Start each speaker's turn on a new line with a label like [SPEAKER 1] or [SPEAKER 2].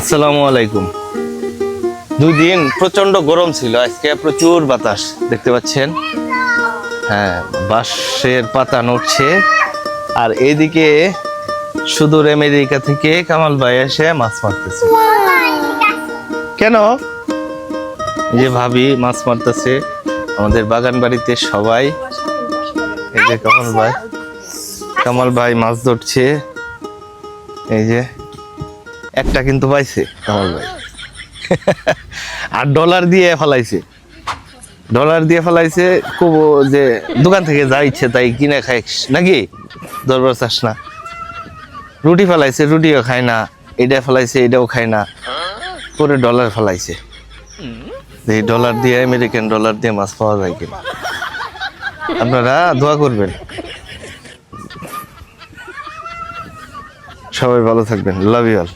[SPEAKER 1] আসসালামু আলাইকুম। 2 দিন প্রচন্ড গরম ছিল, আজকে প্রচুর বাতাস দেখতে পাচ্ছেন। হ্যাঁ, বাঁশের পাতা নড়ছে। আর এইদিকে সুদূর আমেরিকা থেকে কামাল ভাই এসে মাছ মারতেছে। কেন? এই যে ভাবি মাছ মারতেছে, আমাদের বাগান বাড়িতে সবাই। এই যে কামাল ভাই মাছ ধরছে। এই যে একটা কিন্তু পাইছে কামাল ভাই। আর ডলার দিয়ে ফেলাইছে খুব, যে দোকান থেকে যা ইচ্ছে তাই কিনে খাইস নাকি, দরবার চাস না। রুটি ফেলাইছে, রুটিও খায় না। এটা ফেলাইছে, এটাও খায় না। পরে ডলার ফেলাইছে। এই ডলার দিয়ে, আমেরিকান ডলার দিয়ে মাছ পাওয়া যায় কিনা। আপনারা দোয়া করবেন। সবাই ভালো থাকবেন। Love you all.